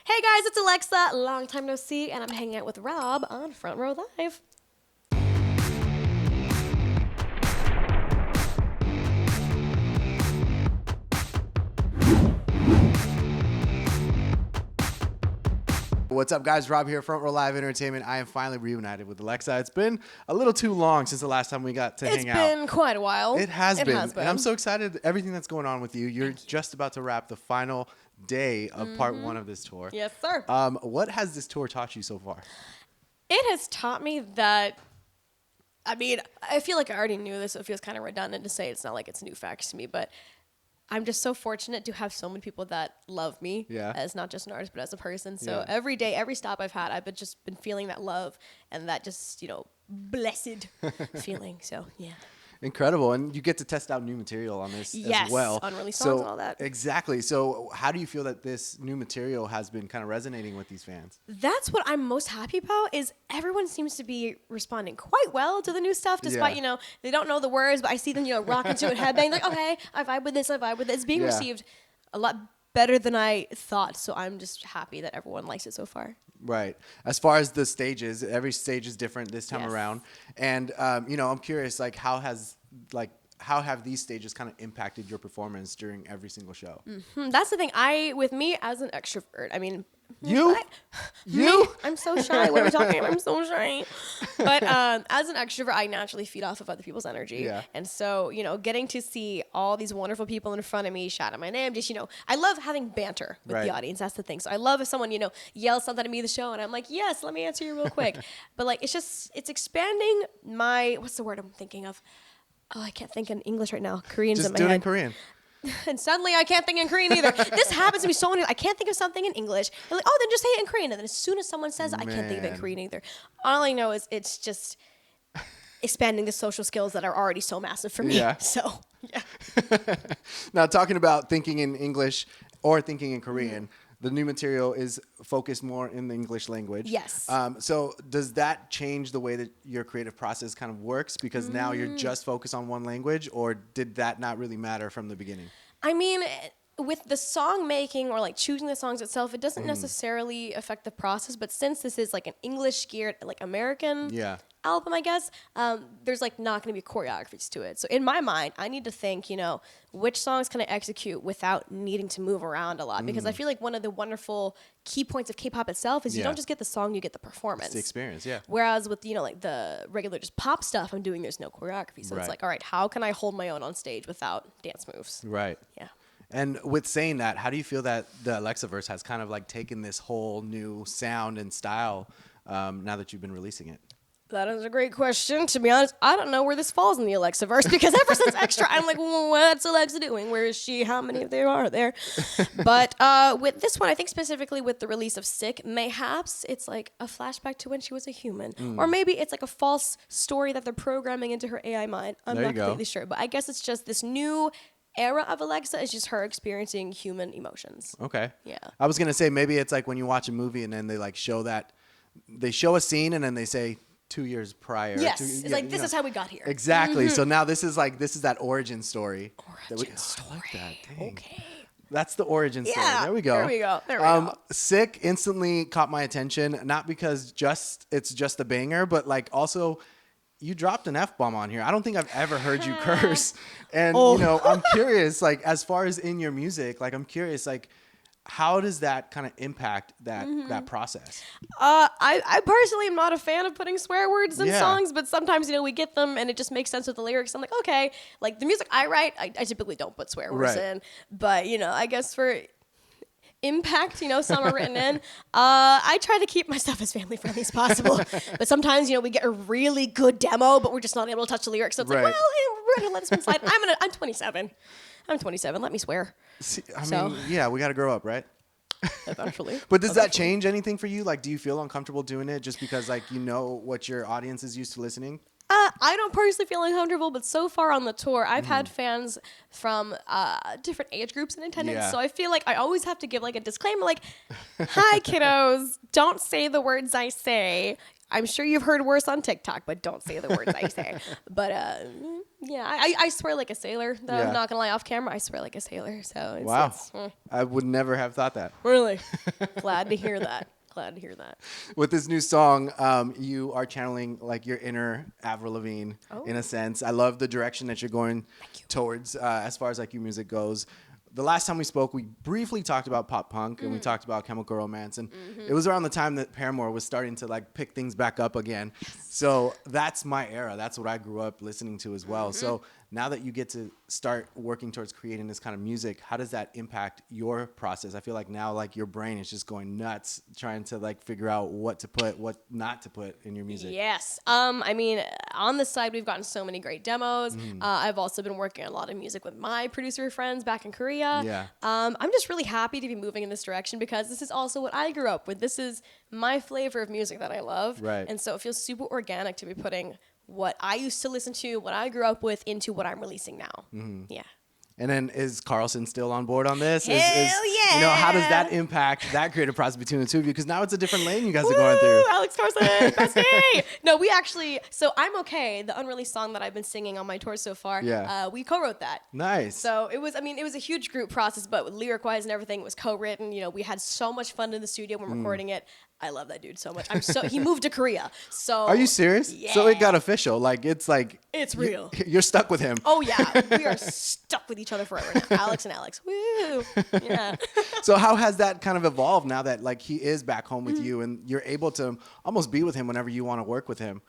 Hey guys, it's AleXa. Long time no see, and I'm hanging out with Rob on Front Row Live. What's up, guys? Rob here, Front Row Live Entertainment. I am finally reunited with AleXa. It's been a little too long since the last time we got to hang out. It's been quite a while. It has been. And I'm so excited. Everything that's going on with you. You're just about to wrap the final day of part one of this tour. Yes, sir. What has this tour taught you so far? It has taught me that, I feel like I already knew this, so it feels kind of redundant to say. It's not like it's new facts to me, but I'm just so fortunate to have so many people that love me as not just an artist, but as a person. So every day, every stop I've had, I've just been feeling that love and that just, blessed feeling. So, yeah. Incredible. And you get to test out new material on this as well. Unreleased songs and all that. Exactly. So how do you feel that this new material has been kind of resonating with these fans? That's what I'm most happy about is everyone seems to be responding quite well to the new stuff, despite, they don't know the words, but I see them, rocking to it, headbang, like, okay, I vibe with this, I vibe with it. It's being received a lot better than I thought, so I'm just happy that everyone likes it so far. Right. As far as the stages, every stage is different this time around. And, I'm curious, how have these stages kind of impacted your performance during every single show? Mm-hmm. That's the thing. With me as an extrovert, You? I'm so shy. What are we talking about? I'm so shy. But as an extrovert, I naturally feed off of other people's energy. Yeah. And so, getting to see all these wonderful people in front of me shouting my name, just, I love having banter with the audience. That's the thing. So I love if someone, yells something at me in the show and I'm like, yes, let me answer you real quick. But it's expanding what's the word I'm thinking of? Oh, I can't think in English right now. Korean's Just in my do it head. in Korean. And suddenly I can't think in Korean either. This happens to me so many times. I can't think of something in English. I'm like, oh, then just say it in Korean. And then as soon as someone says it, I can't think of it in Korean either. All I know is it's just expanding the social skills that are already so massive for me. Yeah. So, yeah. Now, talking about thinking in English or thinking in Korean, the new material is focused more in the English language. Yes. So does that change the way that your creative process kind of works? Because now you're just focused on one language, or did that not really matter from the beginning? With the song making or choosing the songs itself, it doesn't necessarily affect the process. But since this is an English geared, American album, I guess, there's not going to be choreographies to it. So in my mind, I need to think, which songs can I execute without needing to move around a lot? Because I feel like one of the wonderful key points of K-pop itself is you don't just get the song, you get the performance. It's the experience, yeah. Whereas with, the regular just pop stuff I'm doing, there's no choreography. So it's all right, how can I hold my own on stage without dance moves? Right. Yeah. And with saying that, how do you feel that the AleXaverse has kind of taken this whole new sound and style now that you've been releasing it? That is a great question. To be honest, I don't know where this falls in the AleXaverse because ever since Extra, I'm like, well, what's AleXa doing? Where is she? How many of there are there? But with this one, I think specifically with the release of Sick, mayhaps it's a flashback to when she was a human. Or maybe it's a false story that they're programming into her AI mind. I'm not completely sure. But I guess it's just this new era of AleXa is just her experiencing human emotions. Okay. Yeah. I was going to say maybe it's when you watch a movie and then they they show a scene and then they say 2 years prior. Yes. This is how we got here. Exactly. So now this is that origin story. Origin story. I like that. Dang. Okay. That's the origin story. Yeah. There we go. There we go. Sick instantly caught my attention, not because it's just a banger, but also you dropped an F-bomb on here. I don't think I've ever heard you curse. And, I'm curious, as far as in your music, I'm curious, how does that kind of impact that process? I personally am not a fan of putting swear words in songs, but sometimes, we get them and it just makes sense with the lyrics. I'm like, okay, the music I write, I typically don't put swear words in. But, I guess for impact, some are written in. I try to keep my stuff as family friendly as possible. But sometimes, we get a really good demo, but we're just not able to touch the lyrics. So it's we're going to let this one slide. I'm 27. I'm 27. Let me swear. See, we got to grow up, right? Eventually. But does that change anything for you? Do you feel uncomfortable doing it just because, what your audience is used to listening? I don't personally feel uncomfortable, but so far on the tour, I've had fans from different age groups in attendance. So I feel like I always have to give a disclaimer, hi kiddos, don't say the words I say. I'm sure you've heard worse on TikTok, but don't say the words I say. But yeah, I swear like a sailor, though. Yeah. I'm not going to lie, off camera, I swear like a sailor. So Wow. it's I would never have thought that. really glad to hear that. Glad to hear that. With this new song, you are channeling like your inner Avril Lavigne in a sense. I love the direction that you're going towards as far as like your music goes. The last time we spoke, we briefly talked about pop punk and we talked about Chemical Romance, and it was around the time that Paramore was starting to like pick things back up again. So that's my era. That's what I grew up listening to as well. So now that you get to start working towards creating this kind of music, how does that impact your process? I feel like now like your brain is just going nuts trying to like figure out what to put, what not to put in your music. Yes. I mean, on the side, we've gotten so many great demos. I've also been working on a lot of music with my producer friends back in Korea. Yeah. I'm just really happy to be moving in this direction because this is also what I grew up with. This is my flavor of music that I love. Right. And so it feels super organic to be putting what I used to listen to, what I grew up with, into what I'm releasing now. Yeah. And then is Carlson still on board on this? Hell yeah! You know, how does that impact that creative process between the two of you? Because now it's a different lane you guys are going through. Alex Carlson, bestie! No, we actually, so I'm Okay, the unreleased song that I've been singing on my tour so far, we co-wrote that. Nice. So it was a huge group process, but lyric-wise and everything, it was co-written. You know, we had so much fun in the studio when recording it. I love that dude so much. He moved to Korea. So are you serious? Yeah. So it got official. It's real. You're stuck with him. Oh yeah, we are stuck with each other forever now. Alex and Alex. Woo. Yeah. So how has that kind of evolved now that like he is back home with you and you're able to almost be with him whenever you want to work with him?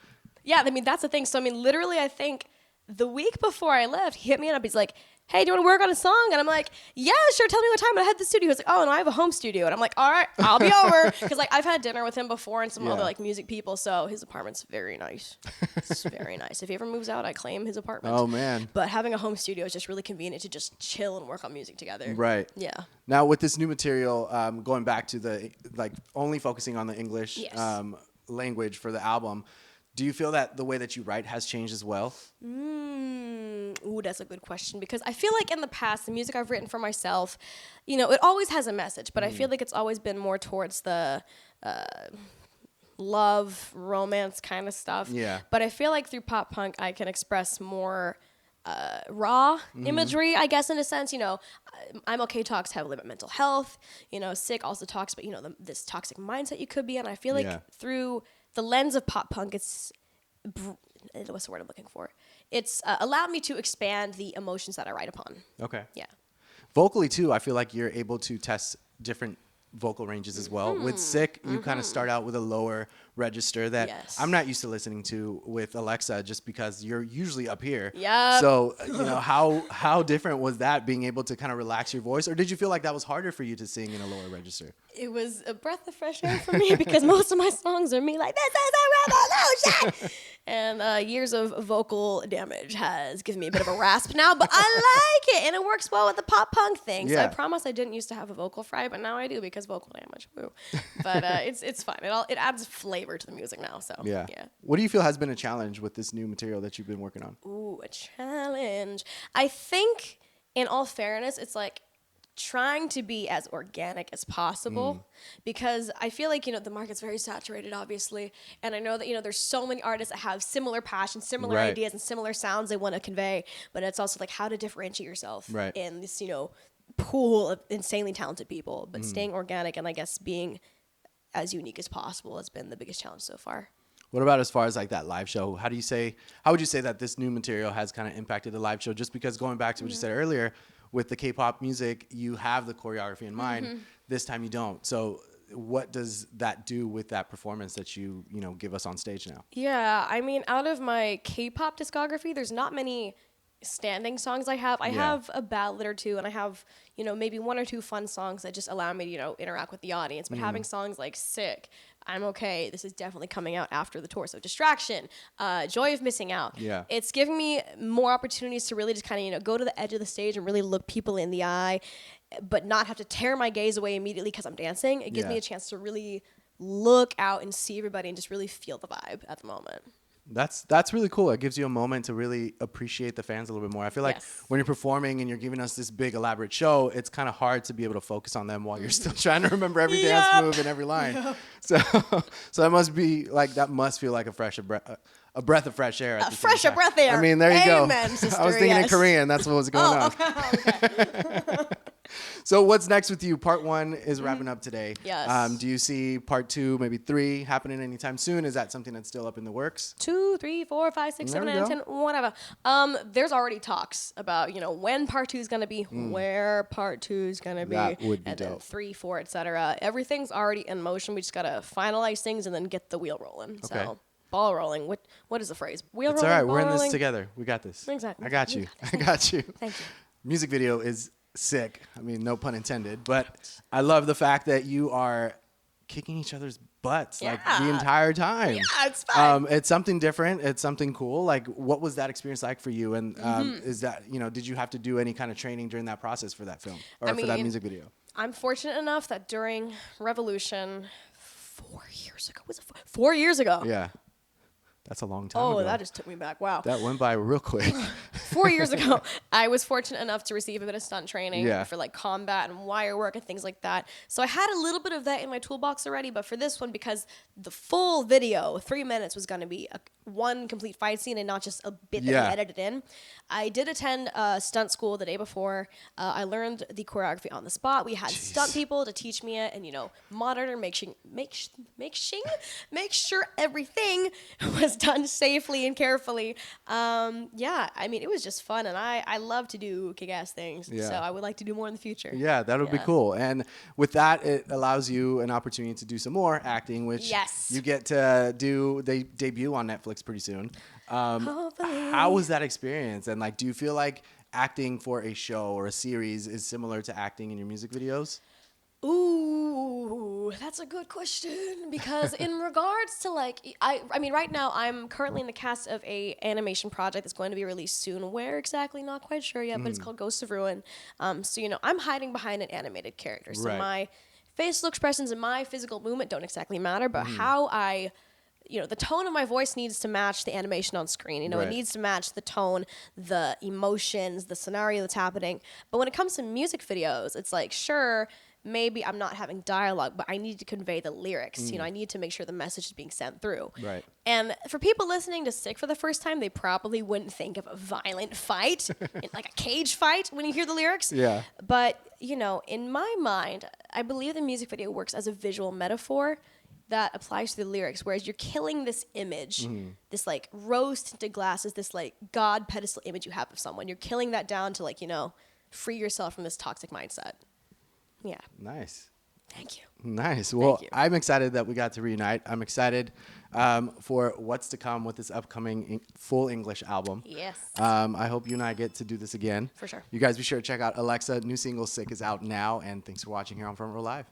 Yeah, I mean that's the thing. So I mean literally I think the week before I left, he hit me up. He's like, hey, do you want to work on a song? And I'm like, yeah, sure. Tell me what time. And I had the studio. He's like, oh, no, I have a home studio. And I'm like, all right, I'll be over. Because like I've had dinner with him before and some other like music people. So his apartment's very nice. It's very nice. If he ever moves out, I claim his apartment. Oh, man. But having a home studio is just really convenient to just chill and work on music together. Right. Yeah. Now with this new material, going back to the like only focusing on the English language for the album, do you feel that the way that you write has changed as well? Ooh, that's a good question because I feel like in the past, the music I've written for myself, you know, it always has a message, but I feel like it's always been more towards the love, romance kind of stuff. Yeah. But I feel like through pop punk, I can express more raw imagery, I guess, in a sense. You know, I'm Okay talks heavily about mental health. You know, Sick also talks about, you know, this toxic mindset you could be in. I feel like through the lens of pop punk, it's what's the word I'm looking for? It's allowed me to expand the emotions that I write upon. Okay. Yeah. Vocally too, I feel like you're able to test different vocal ranges as well. With Sick, you kind of start out with a lower register that I'm not used to listening to with AleXa just because you're usually up here. Yeah. So, you know, how different was that being able to kind of relax your voice? Or did you feel like that was harder for you to sing in a lower register? It was a breath of fresh air for me because most of my songs are me like, this is a revolution! And years of vocal damage has given me a bit of a rasp now, but I like it, and it works well with the pop punk thing. So I promise I didn't used to have a vocal fry, but now I do because vocal damage. Woo. But it's fine. It adds flavor to the music now. So yeah. What do you feel has been a challenge with this new material that you've been working on? Ooh, a challenge. I think, in all fairness, it's like trying to be as organic as possible because I feel like, you know, the market's very saturated, obviously. And I know that, you know, there's so many artists that have similar passions, similar ideas, and similar sounds they want to convey. But it's also like how to differentiate yourself in this, you know, pool of insanely talented people. But staying organic and I guess being as unique as possible has been the biggest challenge so far. What about as far as like that live show? How would you say that this new material has kind of impacted the live show? Just because going back to what you said earlier, with the K-pop music, you have the choreography in mind. This time you don't. So what does that do with that performance that you give us on stage now? Yeah, I mean, out of my K-pop discography, there's not many standing songs I have. I have a ballad or two, and I have, you know, maybe one or two fun songs that just allow me to, you know, interact with the audience. But having songs like Sick, I'm Okay, this is definitely coming out after the tour. So Distraction, Joy of Missing Out. Yeah. It's giving me more opportunities to really just kind of, you know, go to the edge of the stage and really look people in the eye, but not have to tear my gaze away immediately because I'm dancing. It gives me a chance to really look out and see everybody and just really feel the vibe at the moment. That's really cool. It gives you a moment to really appreciate the fans a little bit more. I feel like when you're performing and you're giving us this big elaborate show, it's kind of hard to be able to focus on them while you're still trying to remember every dance move and every line. So that must be like, that must feel like a breath of fresh air. At the fresh same time. breath air. I mean, there you Amen, go. sister, I was thinking in yes. Korean. That's what was going on. Okay. So what's next with you? Part 1 is wrapping up today. Yes. Do you see part 2, maybe 3 happening anytime soon? Is that something that's still up in the works? 2, 3, 4, 5, 6, 7, 8, 10, whatever. There's already talks about, when part 2 is going to be, where part 2 is going to be. That would be and dope. then 3, 4, etc. Everything's already in motion. We just got to finalize things and then get the wheel rolling. Okay. So, ball rolling. What is the phrase? Wheel It's rolling, all right. ball We're in this rolling? together. We got this. Exactly. I got you. I got you. Thank you. Music video is sick. I mean, no pun intended. But I love the fact that you are kicking each other's butts like the entire time. Yeah, it's fun. It's something different. It's something cool. Like, what was that experience like for you? And is that, did you have to do any kind of training during that process for that film or for that music video? I'm fortunate enough that during Revolution 4 years ago, was it 4 years ago? Yeah. That's a long time ago. Oh, that just took me back. Wow. That went by real quick. 4 years ago, I was fortunate enough to receive a bit of stunt training for like combat and wire work and things like that. So I had a little bit of that in my toolbox already, but for this one, because the full video, 3 minutes, was going to be one complete fight scene and not just a bit that we edited in, I did attend stunt school the day before. I learned the choreography on the spot. We had stunt people to teach me it and, monitor, make sure everything was done safely and carefully. I mean, it was just fun, and I love to do kick-ass things, so I would like to do more in the future. Yeah, that would be cool. And with that, it allows you an opportunity to do some more acting, which you get to do. They debut on Netflix pretty soon. How was that experience? And do you feel like acting for a show or a series is similar to acting in your music videos? Ooh, that's a good question, because in regards to I mean, right now I'm currently in the cast of a animation project that's going to be released soon. Where exactly, not quite sure yet, but it's called Ghosts of Ruin. So I'm hiding behind an animated character. So my facial expressions and my physical movement don't exactly matter, but how I, the tone of my voice needs to match the animation on screen. It needs to match the tone, the emotions, the scenario that's happening. But when it comes to music videos, it's like, sure, maybe I'm not having dialogue, but I need to convey the lyrics. I need to make sure the message is being sent through. Right. And for people listening to Sick for the first time, they probably wouldn't think of a violent fight, like a cage fight, when you hear the lyrics. Yeah. But, in my mind, I believe the music video works as a visual metaphor that applies to the lyrics, whereas you're killing this image, this rose-tinted glasses, this God pedestal image you have of someone. You're killing that down to free yourself from this toxic mindset. Yeah. Nice. Thank you. Nice. Well, I'm excited that we got to reunite. I'm excited for what's to come with this upcoming full English album. Yes. I hope you and I get to do this again. For sure. You guys be sure to check out AleXa. New single Sick is out now. And thanks for watching here on Front Row Live.